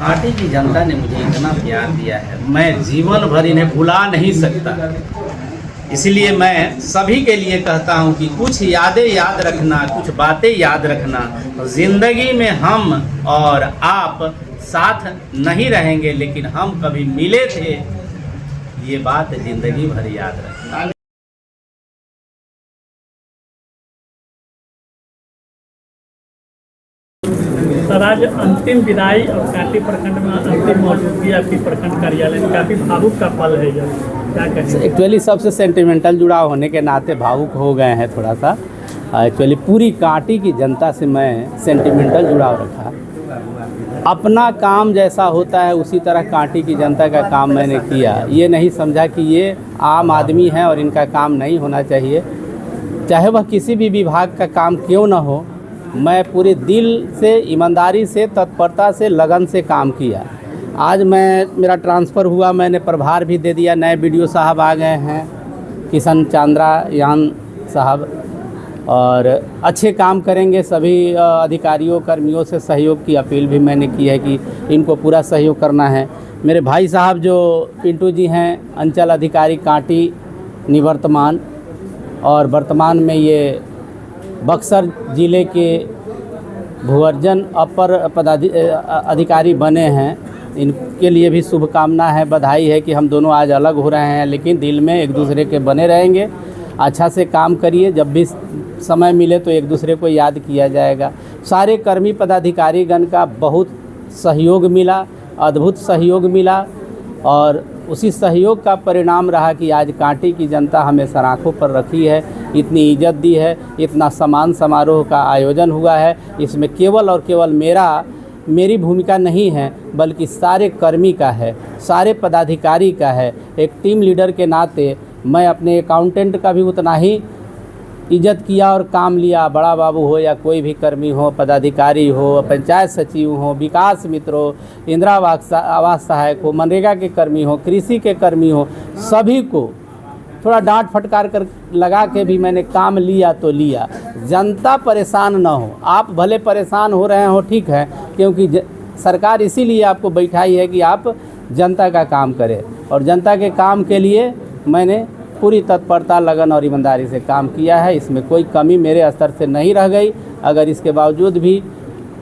कांटी की जनता ने मुझे इतना प्यार दिया है, मैं जीवन भर इन्हें भुला नहीं सकता। इसलिए मैं सभी के लिए कहता हूं कि कुछ यादें याद रखना, कुछ बातें याद रखना। ज़िंदगी में हम और आप साथ नहीं रहेंगे, लेकिन हम कभी मिले थे, ये बात ज़िंदगी भर याद रखना। सर, आज अंतिम विदाई और कांटी प्रखंड में अंतिम मौजूदगी आपकी प्रखंड कार्यालय में काफ़ी भावुक का पल है। जब क्या कहें? एक्चुअली सबसे सेंटिमेंटल जुड़ाव होने के नाते भावुक हो गए हैं थोड़ा सा। एक्चुअली पूरी कांटी की जनता से मैं सेंटिमेंटल जुड़ाव रखा। अपना काम जैसा होता है उसी तरह कांटी की जनता का काम मैंने किया। ये नहीं समझा कि ये आम आदमी हैं और इनका काम नहीं होना चाहिए, चाहे वह किसी भी विभाग का काम क्यों न हो। मैं पूरे दिल से, ईमानदारी से, तत्परता से, लगन से काम किया। आज मेरा ट्रांसफ़र हुआ, मैंने प्रभार भी दे दिया। नए बीडीओ साहब आ गए हैं, किशन चांद्रायान साहब, और अच्छे काम करेंगे। सभी अधिकारियों कर्मियों से सहयोग की अपील भी मैंने की है कि इनको पूरा सहयोग करना है। मेरे भाई साहब जो पिंटू जी हैं, अंचल अधिकारी कांटी निवर्तमान, और वर्तमान में ये बक्सर ज़िले के भूअर्जन अपर अधिकारी बने हैं। इनके लिए भी शुभकामना है, बधाई है कि हम दोनों आज अलग हो रहे हैं, लेकिन दिल में एक दूसरे के बने रहेंगे। अच्छा से काम करिए, जब भी समय मिले तो एक दूसरे को याद किया जाएगा। सारे कर्मी पदाधिकारीगण का बहुत सहयोग मिला, अद्भुत सहयोग मिला, और उसी सहयोग का परिणाम रहा कि आज कांटी की जनता हमें सराखों पर रखी है, इतनी इज्जत दी है, इतना सम्मान समारोह का आयोजन हुआ है। इसमें केवल और केवल मेरी भूमिका नहीं है, बल्कि सारे कर्मी का है, सारे पदाधिकारी का है। एक टीम लीडर के नाते मैं अपने अकाउंटेंट का भी उतना ही इज्जत किया और काम लिया। बड़ा बाबू हो या कोई भी कर्मी हो, पदाधिकारी हो, पंचायत सचिव हो, विकास मित्र हो, इंदिरा आवास सहायक हो, मनरेगा के कर्मी हो, कृषि के कर्मी हो, सभी को थोड़ा डांट फटकार कर लगा के भी मैंने काम लिया तो लिया। जनता परेशान न हो। आप भले परेशान हो रहे हो, ठीक है, क्योंकि सरकार इसीलिए आपको बैठाई है कि आप जनता का काम करें, और जनता के काम के लिए मैंने पूरी तत्परता, लगन और ईमानदारी से काम किया है। इसमें कोई कमी मेरे स्तर से नहीं रह गई। अगर इसके बावजूद भी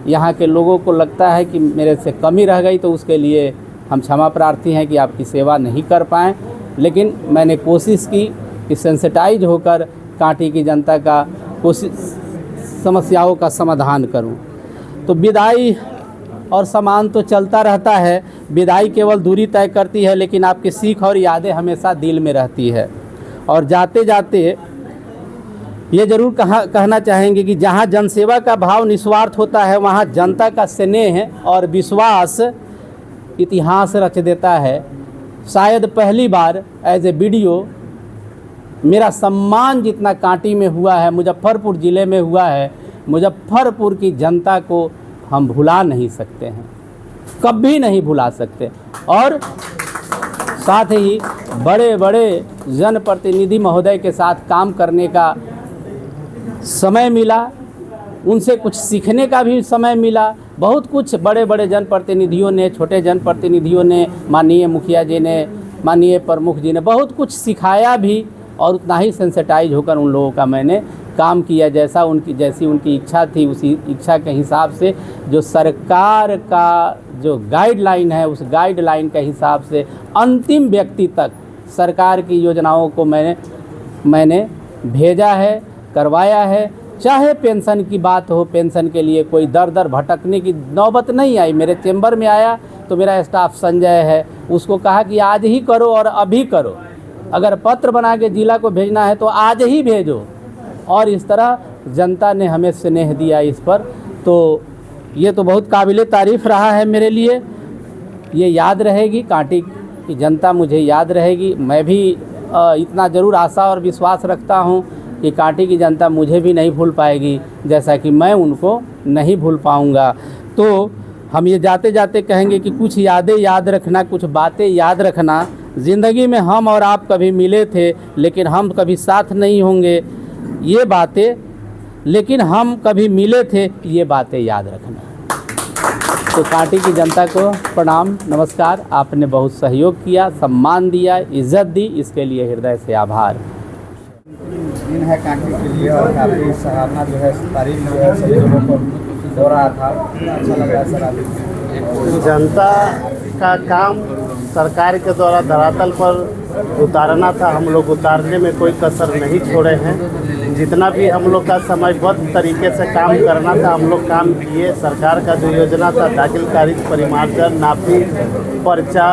यहाँ के लोगों को लगता है कि मेरे से कमी रह गई तो उसके लिए हम क्षमा प्रार्थी हैं कि आपकी सेवा नहीं कर पाएँ। लेकिन मैंने कोशिश की कि सेंसिटाइज होकर कांटी की जनता का समस्याओं का समाधान करूं। तो विदाई और सामान तो चलता रहता है, विदाई केवल दूरी तय करती है, लेकिन आपकी सीख और यादें हमेशा दिल में रहती है। और जाते जाते ये ज़रूर कहना चाहेंगे कि जहाँ जनसेवा का भाव निस्वार्थ होता है, वहाँ जनता का स्नेह और विश्वास इतिहास रच देता है। शायद पहली बार एज ए बीडीओ मेरा सम्मान जितना कांटी में हुआ है, मुजफ्फरपुर ज़िले में हुआ है। मुजफ्फरपुर की जनता को हम भुला नहीं सकते हैं, कभी नहीं भुला सकते। और साथ ही बड़े बड़े जनप्रतिनिधि महोदय के साथ काम करने का समय मिला, उनसे कुछ सीखने का भी समय मिला। बहुत कुछ बड़े बड़े जनप्रतिनिधियों ने, छोटे जनप्रतिनिधियों ने, माननीय मुखिया जी ने, माननीय प्रमुख जी ने बहुत कुछ सिखाया भी, और उतना ही सेंसिटाइज होकर उन लोगों का मैंने काम किया। जैसी उनकी इच्छा थी, उसी इच्छा के हिसाब से जो सरकार का जो गाइडलाइन है, उस गाइडलाइन के हिसाब से अंतिम व्यक्ति तक सरकार की योजनाओं को मैंने भेजा है, करवाया है। चाहे पेंशन की बात हो, पेंशन के लिए कोई दर दर भटकने की नौबत नहीं आई। मेरे चेंबर में आया तो मेरा स्टाफ संजय है, उसको कहा कि आज ही करो और अभी करो। अगर पत्र बना के जिला को भेजना है तो आज ही भेजो। और इस तरह जनता ने हमें स्नेह दिया इस पर। तो ये तो बहुत काबिले तारीफ़ रहा है मेरे लिए। ये याद रहेगी, कांटी की जनता मुझे याद रहेगी। मैं भी इतना ज़रूर आशा और विश्वास रखता हूँ कि कांटी की जनता मुझे भी नहीं भूल पाएगी, जैसा कि मैं उनको नहीं भूल पाऊँगा। तो हम ये जाते जाते कहेंगे कि कुछ यादें याद रखना, कुछ बातें याद रखना। ज़िंदगी में हम और आप कभी मिले थे, लेकिन हम कभी साथ नहीं होंगे, ये बातें, लेकिन हम कभी मिले थे, ये बातें याद रखना। तो कांटी की जनता को प्रणाम नमस्कार। आपने बहुत सहयोग किया, सम्मान दिया, इज्जत दी, इसके लिए हृदय से आभार। दिन है कांटी के लिए और काफ़ी सराहना जो है, तारीफ जो है सभी लोगों को हो रहा था। अच्छा लग रहा है सर आप। जनता का काम सरकार के द्वारा धरातल पर उतारना था, हम लोग उतारने में कोई कसर नहीं छोड़े हैं। जितना भी हम लोग का समयबद्ध तरीके से काम करना था हम लोग काम किए। सरकार का जो योजना था दाखिल खारिज परिमार्जन नापी पर्चा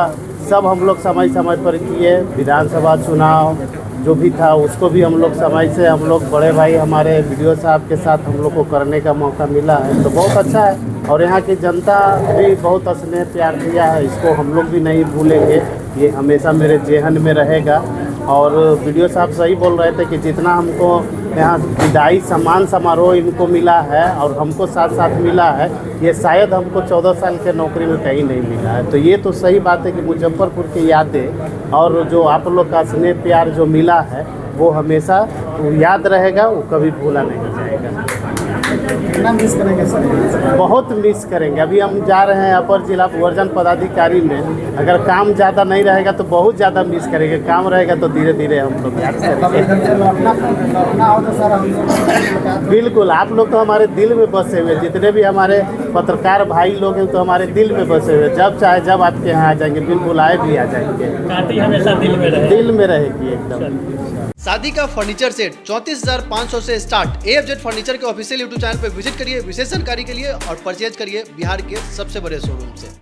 सब हम लोग समय समय पर किए। विधानसभा चुनाव जो भी था उसको भी हम लोग समय से हम लोग बड़े भाई हमारे वीडियो साहब के साथ हम लोग को करने का मौका मिला है, तो बहुत अच्छा है। और यहाँ की जनता भी बहुत स्नेह प्यार दिया है, इसको हम लोग भी नहीं भूलेंगे, ये हमेशा मेरे जेहन में रहेगा। और वीडियो साहब सही बोल रहे थे कि जितना हमको यहाँ विदाई सम्मान समारोह इनको मिला है और हमको साथ साथ मिला है, ये शायद हमको 14 साल के नौकरी में कहीं नहीं मिला है। तो ये तो सही बात है कि मुजफ्फरपुर की यादें और जो आप लोग का स्नेह प्यार जो मिला है वो हमेशा याद रहेगा, वो कभी भूला नहीं जाएगा। कितना मिस करेंगे सर? बहुत मिस करेंगे। अभी हम जा रहे हैं अपर जिला प्रवर्तन पदाधिकारी में, अगर काम ज़्यादा नहीं रहेगा तो बहुत ज़्यादा मिस करेंगे, काम रहेगा तो धीरे धीरे हम लोग याद करेंगे। लौटना हो तो सर हम बिल्कुल, आप लोग तो हमारे दिल में बसे हुए, जितने भी हमारे पत्रकार भाई लोग हैं तो हमारे दिल में बसे हुए। जब चाहे जब आपके यहाँ आ जाएंगे, बिल्कुल आए भी आ जाएंगे, कांटी हमेशा दिल में रहे। दिल में रहेगी एकदम। शादी का फर्नीचर सेट 34,500 से स्टार्ट। AFZ फर्नीचर के ऑफिशियल यूट्यूब चैनल पर विजिट करिए विशेष जानकारी के लिए और परचेज करिए बिहार के सबसे बड़े शोरूम से।